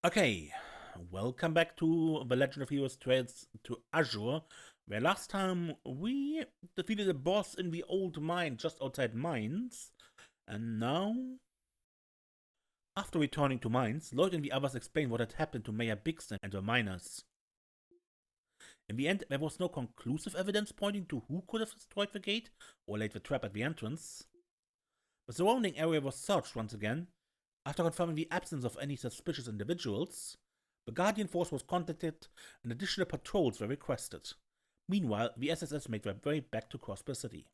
Okay, welcome back to The Legend of Heroes Trails to Azure, where last time we defeated a boss in the old mine just outside Mines, and now, after returning to Mines, Lloyd and the others explained what had happened to Mayor Bigson and the miners. In the end, there was no conclusive evidence pointing to who could have destroyed the gate or laid the trap at the entrance. The surrounding area was searched once again. After confirming the absence of any suspicious individuals, the Guardian Force was contacted and additional patrols were requested. Meanwhile, the SSS made their way back to Crossbar City.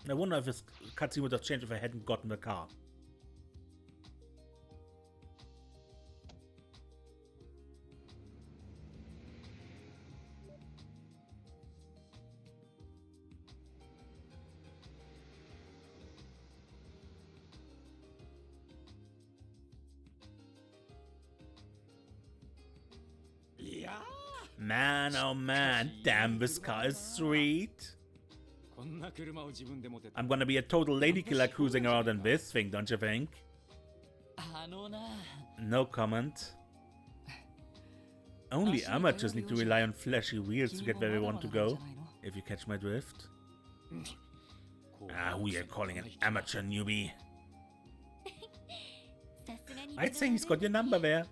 I wonder if this cutscene would have changed if I hadn't gotten the car. Man, oh man, damn, this car is sweet. I'm gonna be a total lady killer cruising around in this thing, don't you think? No comment. Only amateurs need to rely on flashy wheels to get where they want to go, if you catch my drift. Who you calling an amateur newbie? I'd say he's got your number there.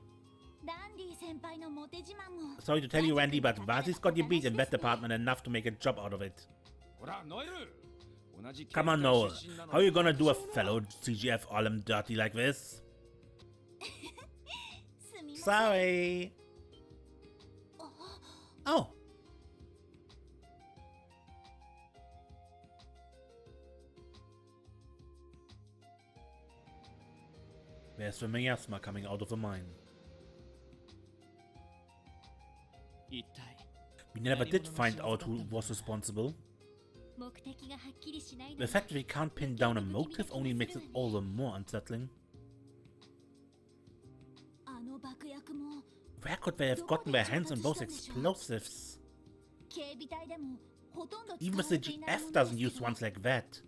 Sorry to tell you, Randy, but Vasi's got you beat in that department enough to make a job out of it. Come on, Noel. How are you gonna do a fellow CGF all him dirty like this? Sorry. Oh. There's the miasma coming out of the mine. We never did find out who was responsible. The fact that we can't pin down a motive only makes it all the more unsettling. Where could they have gotten their hands on those explosives? Even the GF doesn't use ones like that.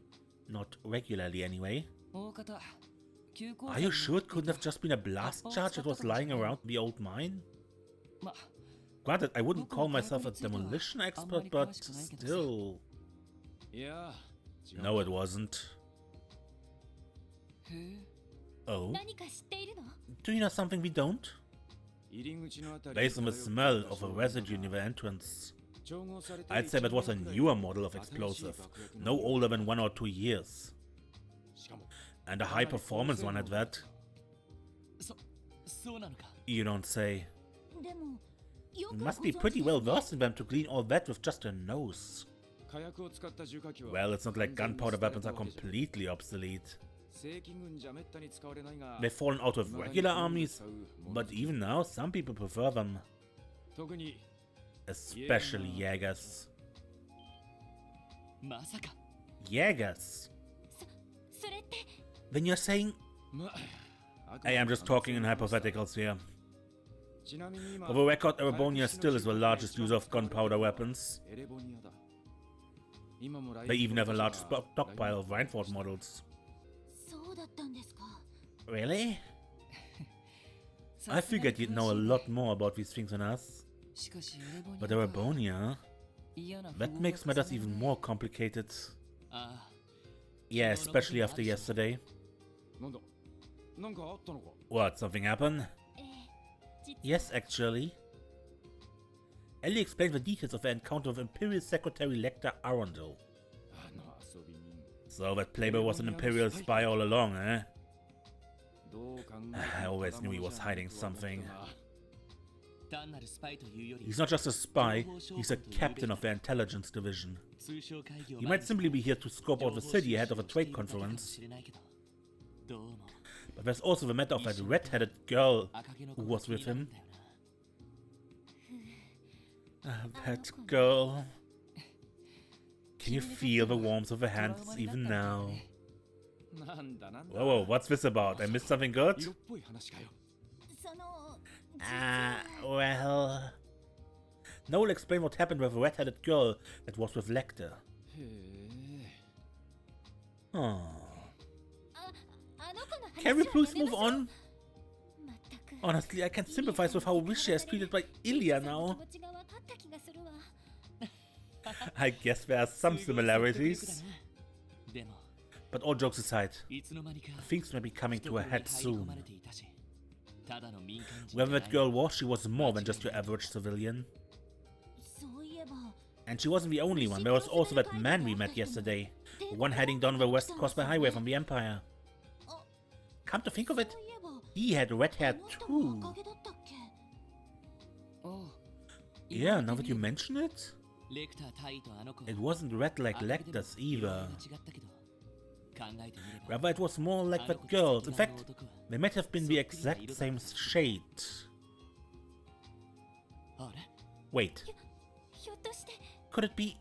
Not regularly, anyway. Are you sure it couldn't have just been a blast charge that was lying around the old mine? Granted, I wouldn't call myself a demolition expert, but still. No, it wasn't. Oh? Do you know something we don't? Based on the smell of a residue near the entrance, I'd say that was a newer model of explosive, no older than 1 or 2 years. And a high performance one at that. You don't say. You must be pretty well versed in them to clean all that with just a nose. Well, it's not like gunpowder weapons are completely obsolete. They've fallen out of regular armies, but even now some people prefer them. Especially Jägers. Jägers? Then you're saying... Hey, I'm just talking in hypotheticals here. For the record, Erebonia still is the largest user of gunpowder weapons. They even have a large stockpile of Reinford models. Really? I figured you'd know a lot more about these things than us. But Erebonia? That makes matters even more complicated. Yeah, especially after yesterday. What, something happened? Yes, actually. Ellie explained the details of her encounter with Imperial Secretary Lecter Arundel. So that playboy was an Imperial spy all along, eh? I always knew he was hiding something. He's not just a spy, he's a captain of the intelligence division. He might simply be here to scope out the city ahead of a trade conference. But there's also the matter of that red-headed girl who was with him. That girl. Can you feel the warmth of her hands even now? Whoa, what's this about? I missed something good? Well... Now we'll explain what happened with a red-headed girl that was with Lecter. Oh. Can we please move on? Honestly, I can't sympathize with how Wishy is treated by Ilya now. I guess there are some similarities. But all jokes aside, things may be coming to a head soon. Whoever that girl was, she was more than just your average civilian. And she wasn't the only one. There was also that man we met yesterday, the one heading down the West Causeway Highway from the Empire. Come to think of it, he had red hair too. Yeah, now that you mention it, it wasn't red like Lecter's either. Rather, it was more like that girl's. In fact, they might have been the exact same shade. Wait. Could it be?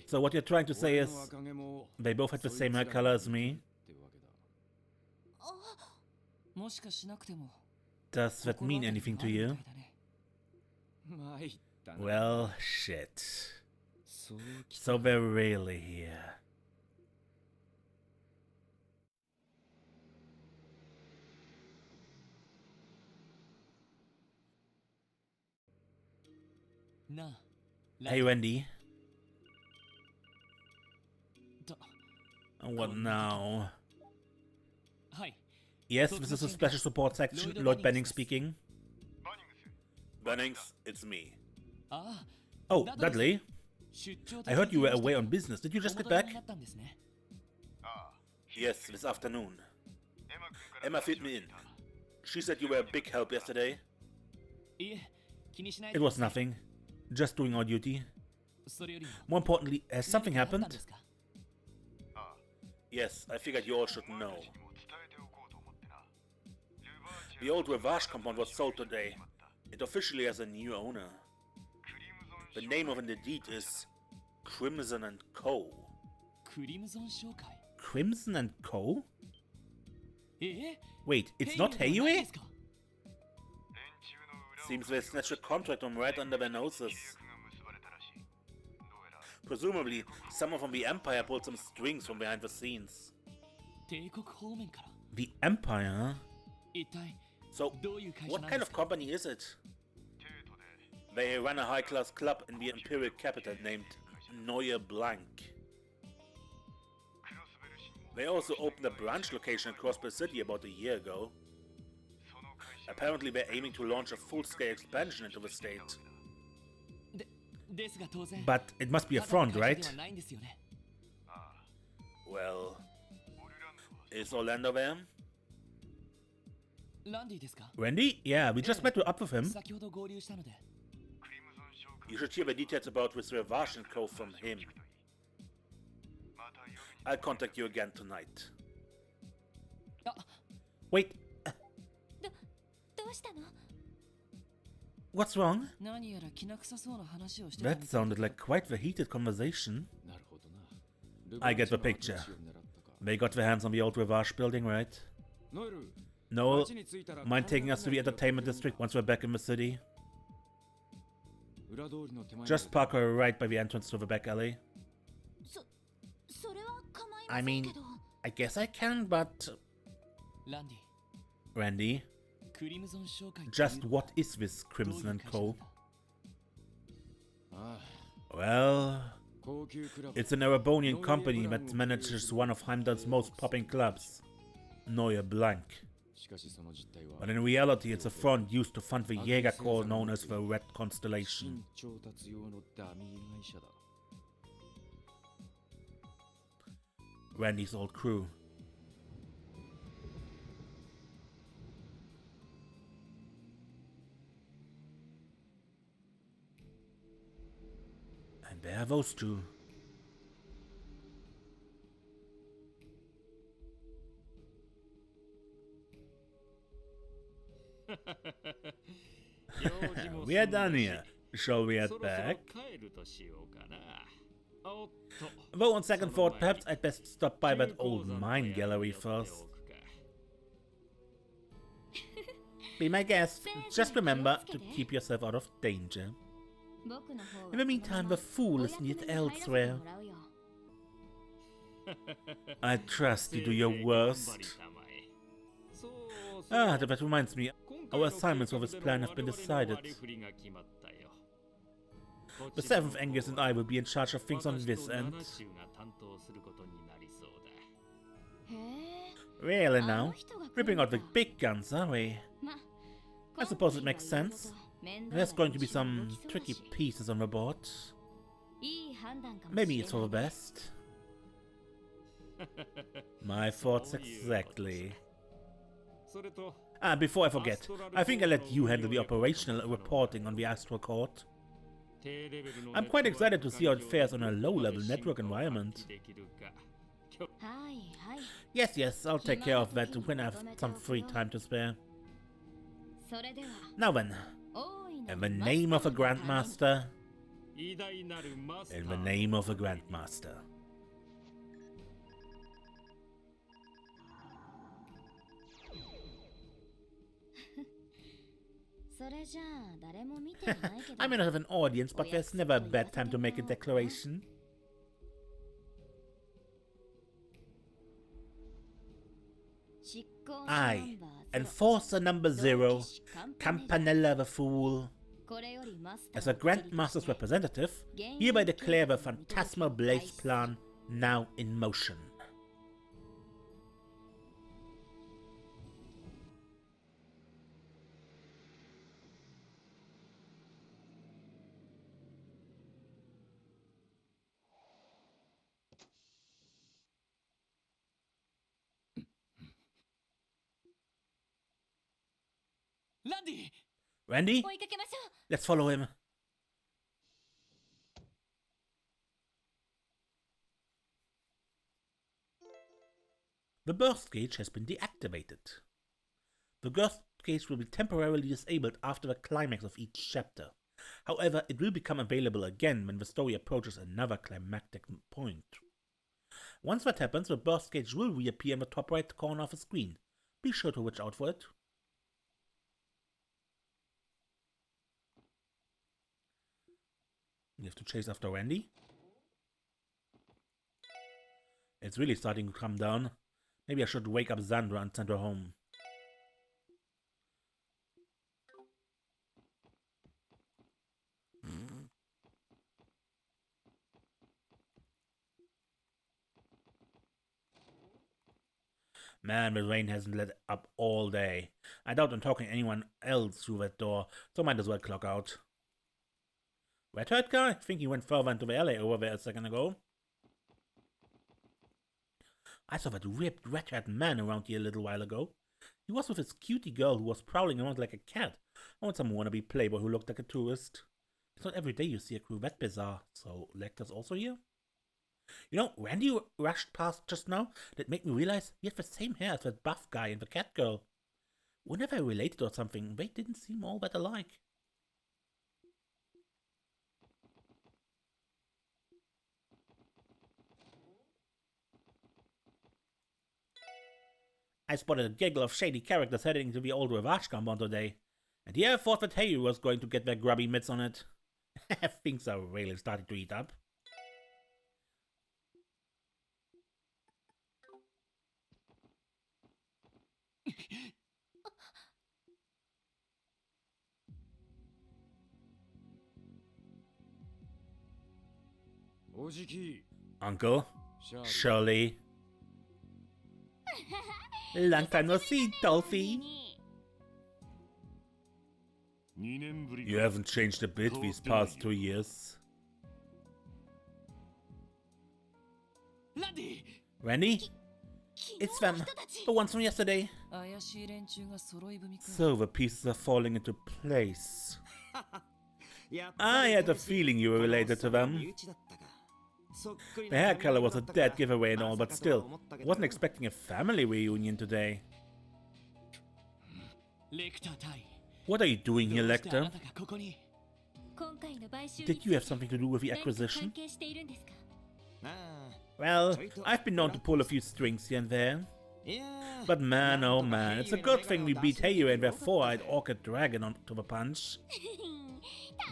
So what you're trying to say is, they both had the same hair color as me? Does that mean anything to you? Well, shit. So they're really here. Hey, Wendy. What now? Yes, this is a special support section. Lord Bennings speaking. Bennings, it's me. Oh, Dudley. I heard you were away on business. Did you just get back? Yes, this afternoon. Emma filled me in. She said you were a big help yesterday. It was nothing. Just doing our duty. More importantly, has something happened? Yes, I figured you all should know. The old Revash compound was sold today. It officially has a new owner. The name of the deed is Crimson and Co. Crimson and Co? Wait, it's not Heiyue? Seems they snatched a contract from right under their noses. Presumably, someone from the Empire pulled some strings from behind the scenes. The Empire? So, what kind of company is it? They run a high-class club in the Imperial capital named Neue Blank. They also opened a branch location across the city about a year ago. Apparently they're aiming to launch a full-scale expansion into the state. But it must be a front, right? Well, is Orlando there? Randy? Yeah, we just met up with him. You should hear the details about with Revash and Co. from him. I'll contact you again tonight. Wait. What's wrong? That sounded like quite the heated conversation. I get the picture. They got their hands on the old Revash building, right? Noel, mind taking us to the entertainment district once we're back in the city? Just park her right by the entrance to the back alley. I mean, I guess I can, but... Randy? Just what is this Crimson and Co? Well... It's an Erebonian company that manages one of Heimdall's most popping clubs, Neue Blank. But in reality, it's a front used to fund the Jäger Corps known as the Red Constellation. Randy's old crew. And there are those two. We are done here. Shall we head back? Though on second thought, perhaps I'd best stop by that old mine gallery first. Be my guest. Just remember to keep yourself out of danger. In the meantime, the fool is needed elsewhere. I trust you do your worst. Ah, that reminds me. Our assignments for this plan have been decided. The 7th Angus and I will be in charge of things on this end. Really now? Ripping out the big guns, are we? I suppose it makes sense. There's going to be some tricky pieces on the board. Maybe it's for the best. My thoughts exactly. Before I forget, I think I'll let you handle the operational reporting on the Astral Court. I'm quite excited to see how it fares on a low-level network environment. Yes, I'll take care of that when I have some free time to spare. Now then, in the name of a Grandmaster. In the name of a Grandmaster. I may not have an audience, but there's never a bad time to make a declaration. I, Enforcer number 0, Campanella the Fool. As a Grandmaster's representative, hereby declare the Phantasmal Blaze plan now in motion. Randy? Let's follow him. The burst gauge has been deactivated. The burst gauge will be temporarily disabled after the climax of each chapter. However, it will become available again when the story approaches another climactic point. Once that happens, the burst gauge will reappear in the top right corner of the screen. Be sure to watch out for it. We have to chase after Randy. It's really starting to come down. Maybe I should wake up Zandra and send her home. Man, the rain hasn't let up all day. I doubt I'm talking to anyone else through that door, so might as well clock out. Redhead guy? I think he went further into the alley over there a second ago. I saw that ripped redhead man around here a little while ago. He was with his cutie girl who was prowling around like a cat. I want some wannabe playboy who looked like a tourist. It's not every day you see a crew that bizarre, so Lecter's also here? You know, Randy rushed past just now. That made me realize he had the same hair as that buff guy and the cat girl. Whenever I related or something, they didn't seem all that alike. I spotted a gaggle of shady characters heading to the old Ravash compound today, and yeah, I thought that Hayu was going to get their grubby mitts on it. Things are really starting to heat up. Uncle? Shirley? Long time no see, Dolphy. You haven't changed a bit these past 2 years. Randy? It's them, the ones from yesterday. So the pieces are falling into place. I had a feeling you were related to them. The hair color was a dead giveaway and all, but still, I wasn't expecting a family reunion today. What are you doing here, Lecter? Did you have something to do with the acquisition? Well, I've been known to pull a few strings here and there. But man, oh man, it's a good thing we beat Heyu and their four-eyed orchid dragon onto the punch.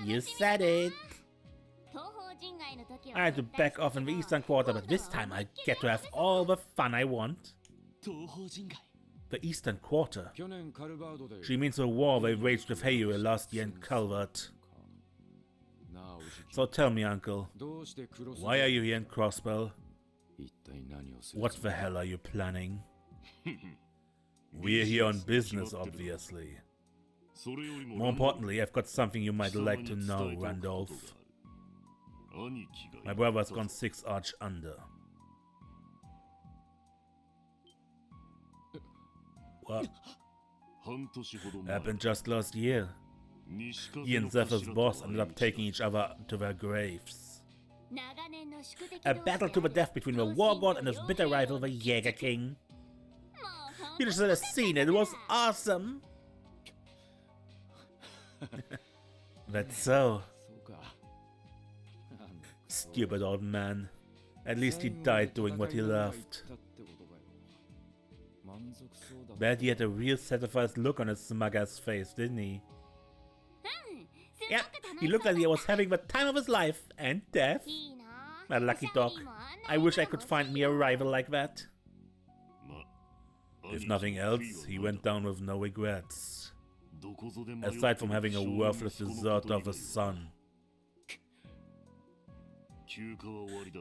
You said it. I had to back off in the eastern quarter, but this time I get to have all the fun I want. The eastern quarter? She means the war they waged with Heyu last year in Calvert. So tell me, uncle, why are you here in Crossbell? What the hell are you planning? We're here on business, obviously. More importantly, I've got something you might like to know, Randolph. My brother's gone 6 arch under. What? Happened just last year. He and Zephyr's boss ended up taking each other to their graves. A battle to the death between the War God and his bitter rival, the Jäger King. You should have seen it, it was awesome! That's so. Stupid old man. At least he died doing what he loved. Bet he had a real satisfied look on his smug-ass face, didn't he? Yeah, he looked like he was having the time of his life, and death. A lucky dog. I wish I could find me a rival like that. If nothing else, he went down with no regrets. Aside from having a worthless dessert of a son.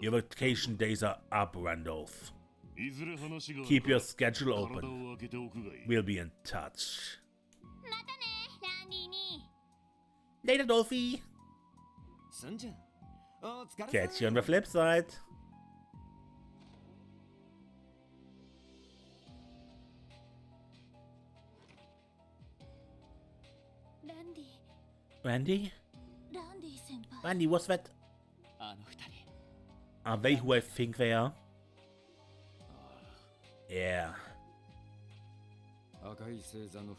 Your vacation days are up, Randolph. Keep your schedule open. We'll be in touch. Later, Dolphy. Catch you on the flip side. Randy? Randy, what's that? Are they who I think they are? Yeah.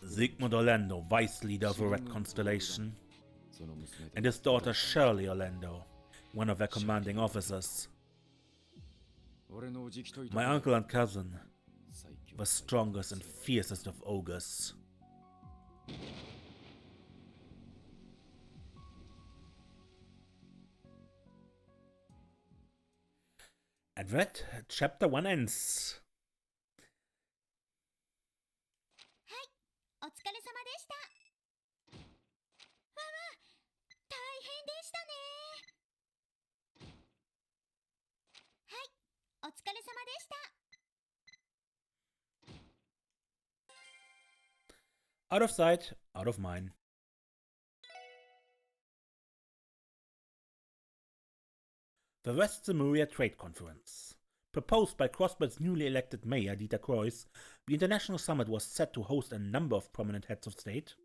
Sigmund Orlando, vice leader of the Red Constellation. And his daughter Shirley Orlando, one of their commanding officers. My uncle and cousin, the strongest and fiercest of ogres. And that, chapter 1 ends. Out of sight, out of mind. The West Zemuria Trade Conference. Proposed by Crossbell's newly elected mayor, Dieter Kreuss, the international summit was set to host a number of prominent heads of state.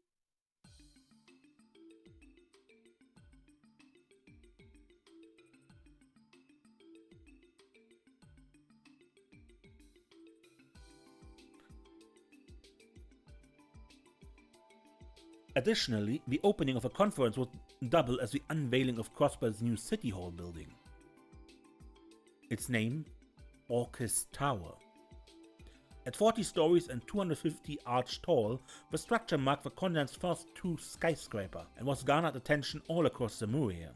Additionally, the opening of a conference would double as the unveiling of Crossbell's new City Hall building. Its name, Orchis Tower. At 40 stories and 250 arch tall, the structure marked the continent's first true skyscraper and was garnered attention all across Zemuria.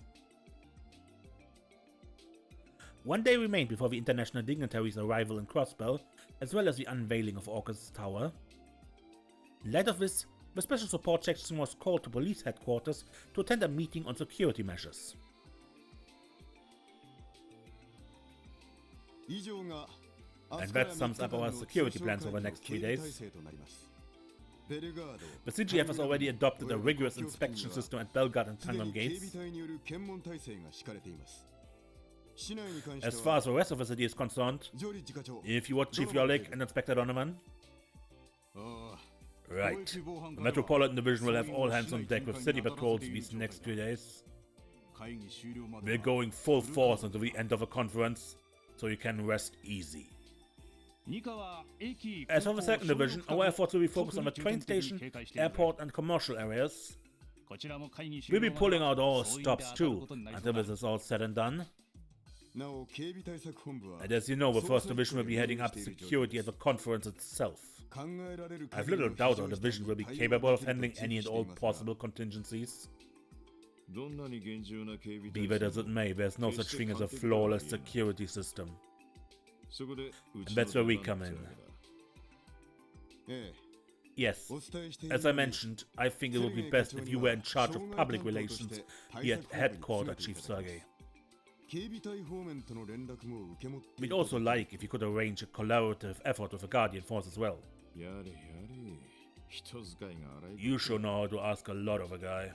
One day remained before the international dignitaries' arrival in Crossbell, as well as the unveiling of Orchis Tower. In light of this, the Special Support Section was called to police headquarters to attend a meeting on security measures. And that sums up our security plans for the next 3 days. The CGF has already adopted a rigorous inspection system at Belgard and Tangram gates. As far as the rest of the city is concerned, if you watch Chief Yolik and Inspector Donovan. Right. The Metropolitan Division will have all hands on deck with city patrols these next 3 days. We're going full force until the end of the conference, so you can rest easy. As for the second division, our efforts will be focused on the train station, airport and commercial areas. We'll be pulling out all stops too, until this is all said and done. And as you know, the 1st Division will be heading up security at the conference itself. I have little doubt our division will be capable of handling any and all possible contingencies. Be that as it may, there's no such thing as a flawless security system. And that's where we come in. Yes, as I mentioned, I think it would be best if you were in charge of public relations here at headquarters, Chief Sergei. We'd also like if you could arrange a collaborative effort with the Guardian Force as well. You sure know how to ask a lot of a guy.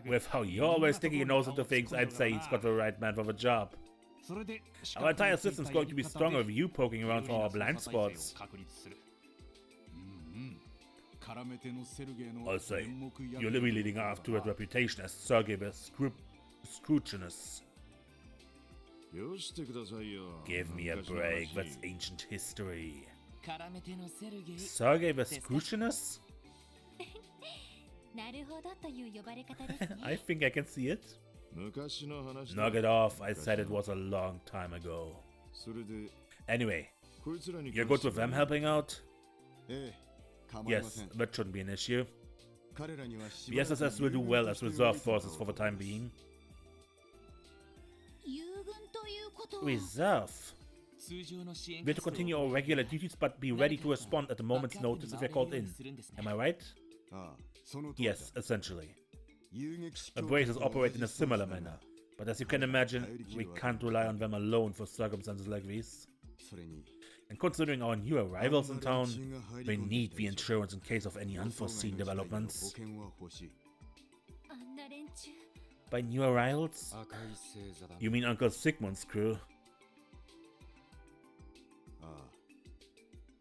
With how you're always sticking your nose into things, I'd say he's got the right man for the job. Our entire system's going to be stronger with you poking around for our blind spots. I'll say, you're really leading up to a reputation as Sergei the Scrutinous. Give me a break, that's ancient history. Sergei the Scrutinous? I think I can see it. Knock it off, I said it was a long time ago. Anyway, you're good with them helping out? Yes, that shouldn't be an issue. The SSS will do well as reserve forces for the time being. Reserve? We're to continue our regular duties but be ready to respond at a moment's notice if we're called in. Am I right? Yes, essentially. The braces operate in a similar manner, but as you can imagine, we can't rely on them alone for circumstances like these. And considering our new arrivals in town, we need the insurance in case of any unforeseen developments. By new arrivals? You mean Uncle Sigmund's crew?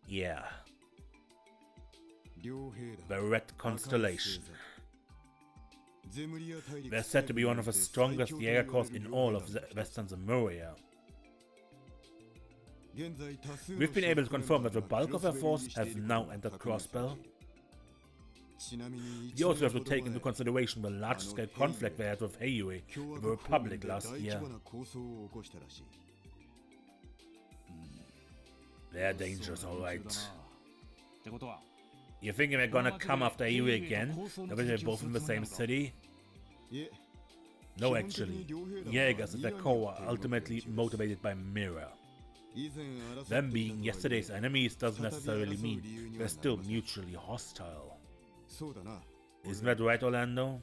Yeah. The Red Constellation. They're said to be one of the strongest Jaeger corps in all of Western Zemuria. We've been able to confirm that the bulk of their force have now entered Crossbell. You also have to take into consideration the large-scale conflict they had with Heiyue in the Republic last year. They're dangerous, alright. You thinking they're gonna come after Heiyue again, now that they're both in the same city? No, actually. Jaegers at their core are ultimately motivated by mirror. Them being yesterday's enemies doesn't necessarily mean they're still mutually hostile. Isn't that right, Orlando?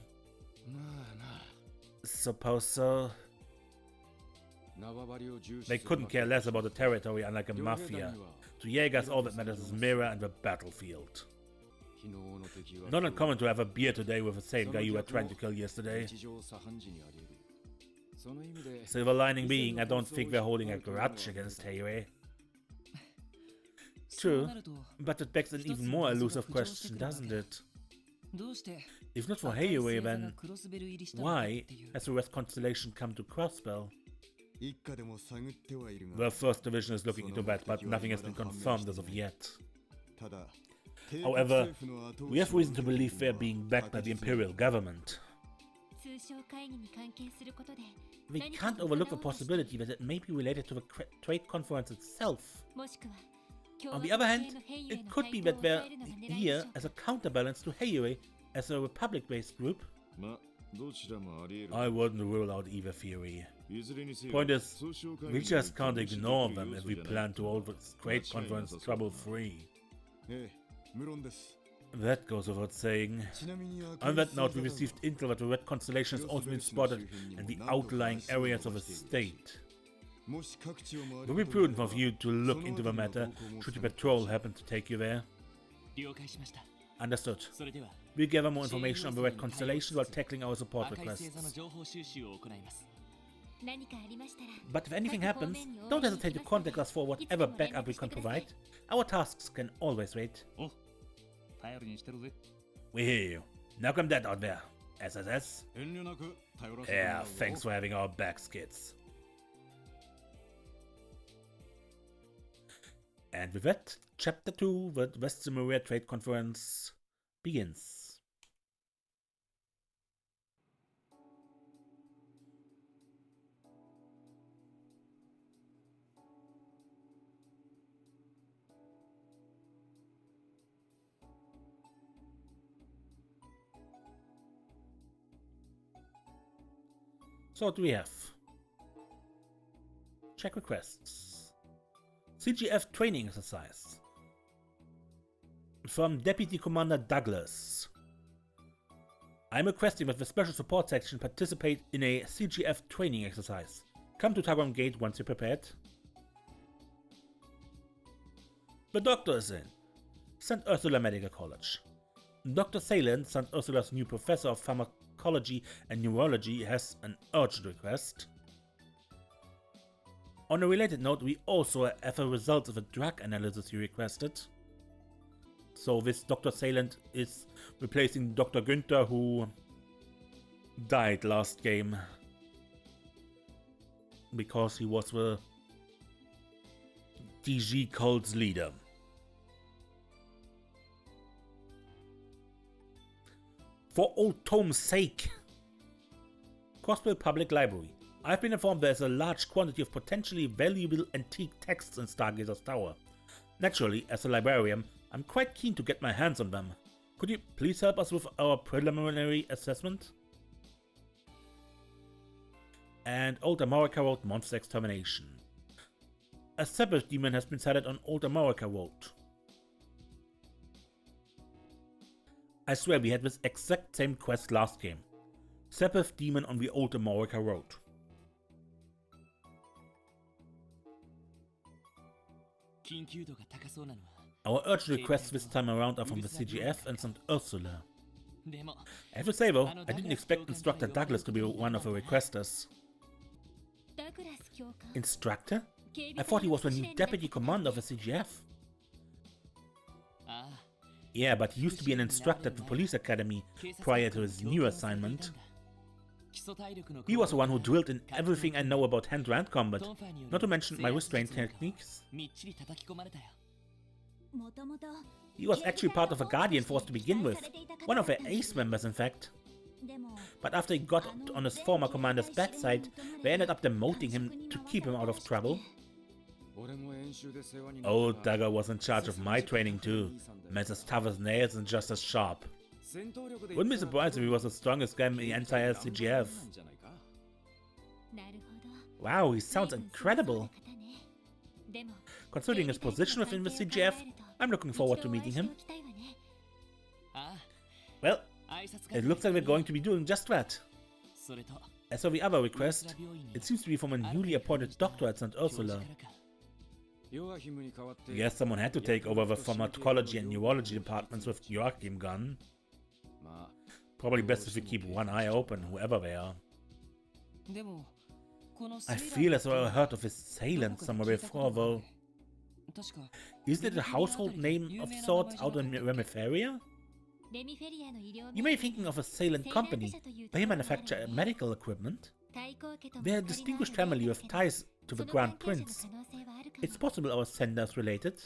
Suppose so. They couldn't care less about the territory, unlike a mafia. To Jaegers, all that matters is mirror and the battlefield. Not uncommon to have a beer today with the same guy you were trying to kill yesterday. Silver lining being, I don't think they're holding a grudge against Heiyue. True, but it begs an even more elusive question, doesn't it? If not for Heiyue, then why has the West Constellation come to Crossbell? The 1st Division is looking into that, but nothing has been confirmed as of yet. However, we have reason to believe they're being backed by the Imperial government. We can't overlook the possibility that it may be related to the trade conference itself. On the other hand, it could be that they're here as a counterbalance to Heiyue as a Republic-based group. I wouldn't rule out either theory. Point is, we just can't ignore them if we plan to hold the trade conference trouble-free. That goes without saying. On that note, we received intel that the Red Constellation has also been spotted in the outlying areas of the state. It would be prudent of you to look into the matter should your patrol happen to take you there. Understood. We'll gather more information on the Red Constellation while tackling our support requests. But if anything happens, don't hesitate to contact us for whatever backup we can provide. Our tasks can always wait. We hear you. Now come that out there, SSS. Yeah, thanks for having our backs, kids. And with that, Chapter 2, the West Zemuria Trade Conference, begins. So what do we have? Check requests. CGF training exercise. From Deputy Commander Douglas. I'm requesting that the Special Support Section participate in a CGF training exercise. Come to Tagram Gate once you're prepared. The doctor is in. St. Ursula Medical College. Dr. Salem, St. Ursula's new professor of pharmacology and neurology, has an urgent request. On a related note, we also have a result of a drug analysis he requested. So this Dr. Salem is replacing Dr. Günther, who died last game because he was the DG cult's leader. For old Tom's sake! Crossville Public Library. I've been informed there's a large quantity of potentially valuable antique texts in Stargazer's Tower. Naturally, as a librarian, I'm quite keen to get my hands on them. Could you please help us with our preliminary assessment? And Old America Road Monster Extermination. A Sabbath demon has been sighted on Old America Road. I swear we had this exact same quest last game. Sabbath demon on the Old America Road. Our urgent requests this time around are from the CGF and St. Ursula. I have to say though, I didn't expect Instructor Douglas to be one of the requesters. Instructor? I thought he was the new Deputy Commander of the CGF. Yeah, but he used to be an instructor at the police academy prior to his new assignment. He was the one who drilled in everything I know about hand-to-hand combat, not to mention my restraint techniques. He was actually part of a Guardian force to begin with, one of their ace members in fact. But after he got on his former commander's bad side, they ended up demoting him to keep him out of trouble. Old Dagger was in charge of my training too, man's as tough as nails and just as sharp. Wouldn't be surprised if he was the strongest guy in the entire CGF. Wow, he sounds incredible. Considering his position within the CGF, I'm looking forward to meeting him. Well, it looks like we're going to be doing just that. As for the other request, it seems to be from a newly appointed doctor at St. Ursula. Guess someone had to take over the pharmacology and neurology departments with Joachim gone. Probably best if we keep one eye open, whoever they are. I feel as though I heard of his Salem somewhere before though. Isn't it a household name of sorts out in Remiferia? You may be thinking of a Salem company. They manufacture medical equipment. They're a distinguished family with ties to the Grand Prince. It's possible our sender is related.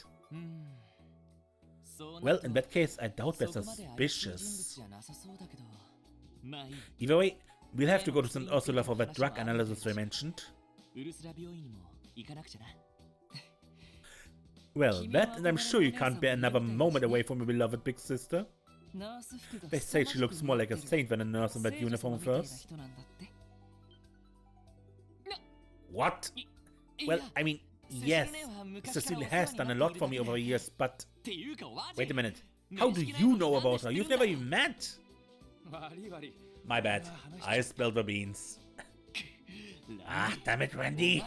Well, in that case, I doubt they're suspicious. Either way, we'll have to go to St. Ursula for that drug analysis I mentioned. Well, that, and I'm sure you can't bear another moment away from your beloved big sister. They say she looks more like a saint than a nurse in that uniform first. What? Well, I mean, yes, Cecile has done a lot for me over the years, but... Wait a minute, how do you know about her? You've never even met! My bad, I spilled the beans. Ah, damn it, Randy!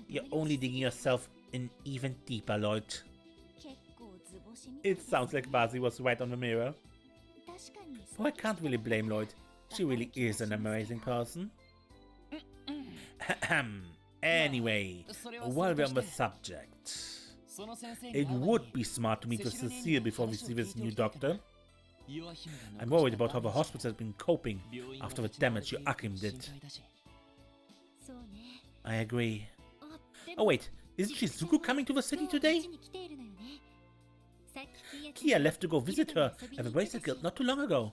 You're only digging yourself in even deeper, Lloyd. It sounds like Vasi was right on the mirror. Oh, I can't really blame Lloyd. She really is an amazing person. Anyway, while we're on the subject, it would be smart to meet with Cecile before we see this new doctor. I'm worried about how the hospital has been coping after the damage Joachim did. I agree. Oh wait, isn't Shizuku coming to the city today? Kia left to go visit her at the Bracelet Guild not too long ago.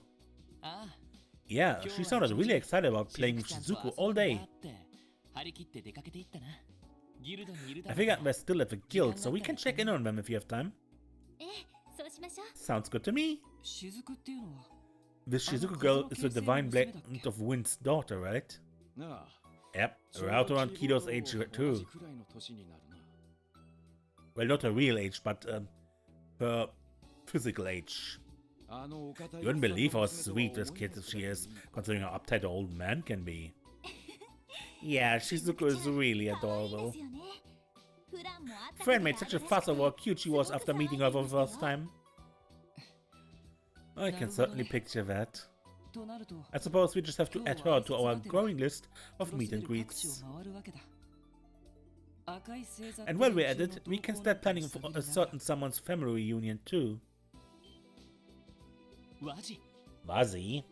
Yeah, she sounded really excited about playing with Shizuku all day. I figured they're still at the guild, so we can check in on them if you have time. Sounds good to me. This Shizuku girl is the divine blade of Wind's daughter, right? Yep, around around Kido's age too. Well, not her real age, but her physical age. You wouldn't believe how sweet this kid she is, considering how uptight the old man can be. Yeah, Shizuku is really adorable. Friend made such a fuss over how cute she was after meeting her for the first time. I can certainly picture that. I suppose we just have to add her to our growing list of meet and greets. And while we're at it, we can start planning for a certain someone's family reunion too. Wazzy?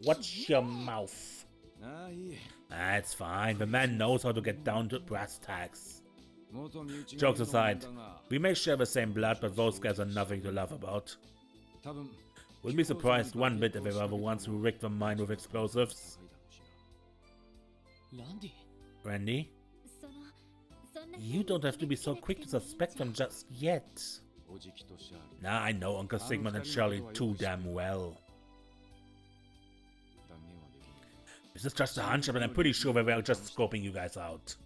Watch your mouth. That's fine, the man knows how to get down to brass tacks. Jokes aside, we may share the same blood, but those guys are nothing to laugh about. Wouldn't be surprised one bit if they were the ones who rigged the mine with explosives. Randy? You don't have to be so quick to suspect them just yet. Nah, I know Uncle Sigmund and Shirley too damn well. This is just a hunch, but I'm pretty sure they were just scoping you guys out.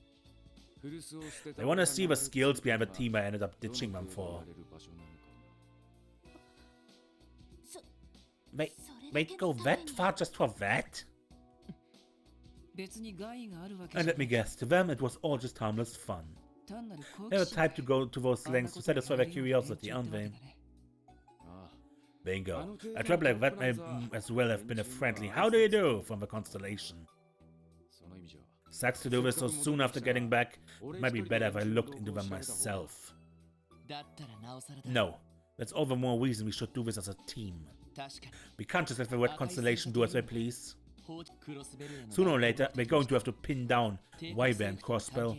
They want to see the skills behind the team I ended up ditching them for. Wait, go that far just for that? And let me guess, to them it was all just harmless fun. They're the type to go to those lengths to satisfy their curiosity, aren't they? Bingo. A trap like that may as well have been a friendly "How do you do?" from the constellation. Sucks to do this so soon after getting back. It might be better if I looked into them myself. No, that's all the more reason we should do this as a team. We can't just let the Red Constellation do as they please. Sooner or later, we're going to have to pin down Wyvern and Crossbell,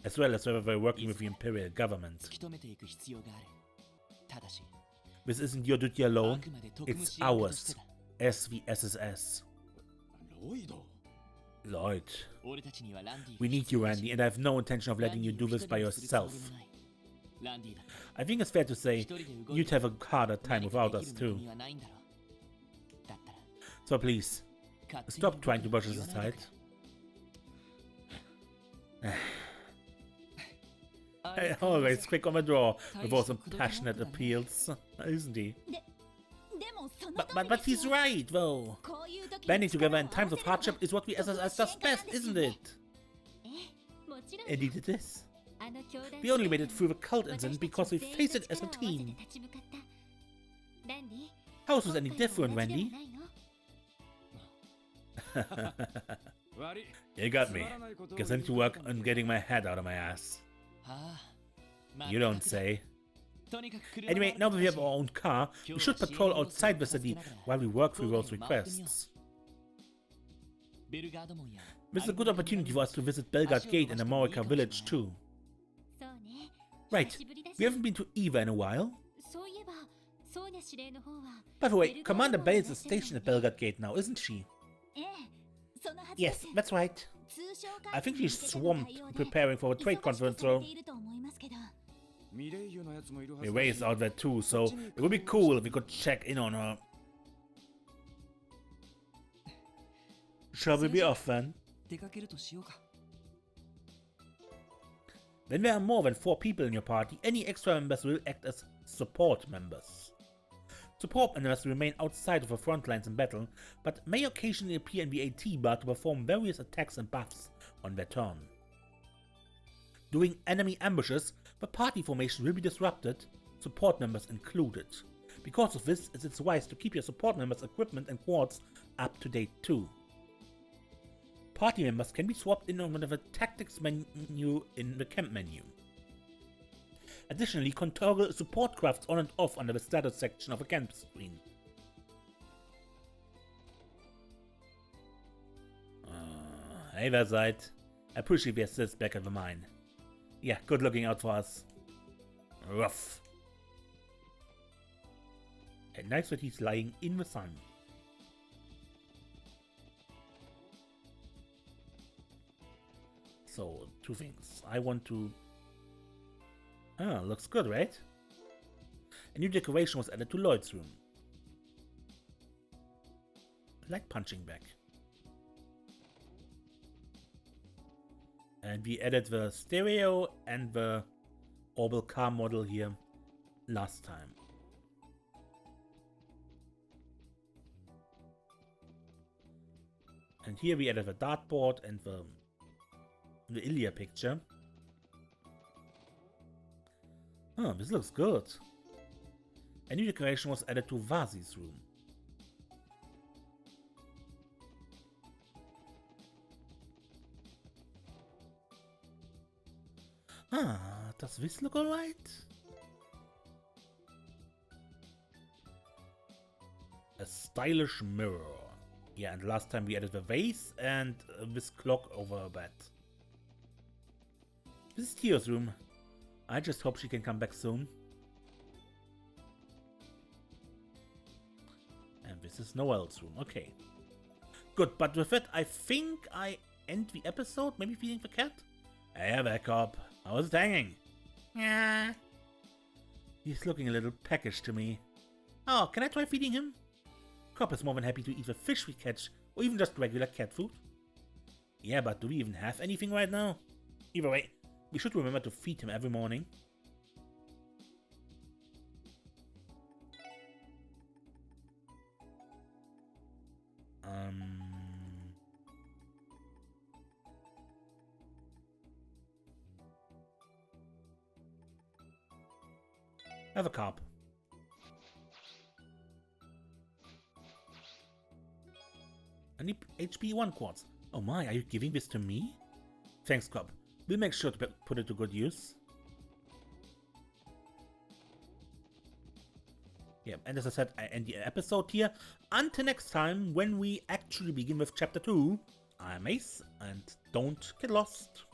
as well as whether they're working with the Imperial government. This isn't your duty alone, it's ours, as the SSS. Lloyd. We need you, Randy, and I have no intention of letting you do this by yourself. I think it's fair to say you'd have a harder time without us too. So please, stop trying to brush us aside. Always quick on the draw with all some passionate appeals, isn't he? But he's right, though. Banding together in times of hardship is what we SSS does best, isn't it? Indeed it is. We only made it through the cult incident because we faced it as a team. How is this any different, Randy? You got me. Guess I need to work on getting my head out of my ass. You don't say. Anyway, now that we have our own car, we should patrol outside the city while we work through those requests. This is a good opportunity for us to visit Belgard Gate and Amorica Village too. Right, we haven't been to Eva in a while. By the way, Commander Bales is stationed at Belgard Gate now, isn't she? Yes, that's right. I think she's swamped preparing for a trade conference, though. Mireille is out there too, so it would be cool if we could check in on her. Shall we be off then? When there are more than 4 people in your party, any extra members will act as support members. Support members remain outside of the front lines in battle, but may occasionally appear in the AT bar to perform various attacks and buffs on their turn. During enemy ambushes, the party formation will be disrupted, support members included. Because of this, it's wise to keep your support members' equipment and quads up to date too. Party members can be swapped in on the tactics menu in the camp menu. Additionally, you can toggle support crafts on and off under the status section of a camp screen. Hey there, Zeit. I appreciate the assist back at the mine. Yeah, good looking out for us. Rough. And nice that he's lying in the sun. So, 2 things. I want to... Ah, looks good, right? A new decoration was added to Lloyd's room. like punching bag. And we added the stereo and the orbital car model here last time. And here we added the dartboard and the Ilya picture. Oh, this looks good. A new decoration was added to Vazi's room. Does this look alright? A stylish mirror. Yeah, and last time we added the vase and this clock over her bed. This is Tio's room. I just hope she can come back soon. And this is Noelle's room. Okay. Good, but with that, I think I end the episode. Maybe feeding the cat? Hey there, cop. How's it hanging? Yeah. He's looking a little peckish to me. Oh, can I try feeding him? Cop is more than happy to eat the fish we catch, or even just regular cat food. Yeah, but do we even have anything right now? Either way, we should remember to feed him every morning. Have a carp. I need HP 1 quartz. Oh my, are you giving this to me? Thanks, Cobb. We'll make sure to put it to good use. Yeah, and as I said, I end the episode here. Until next time, when we actually begin with Chapter 2, I'm Ace, and don't get lost.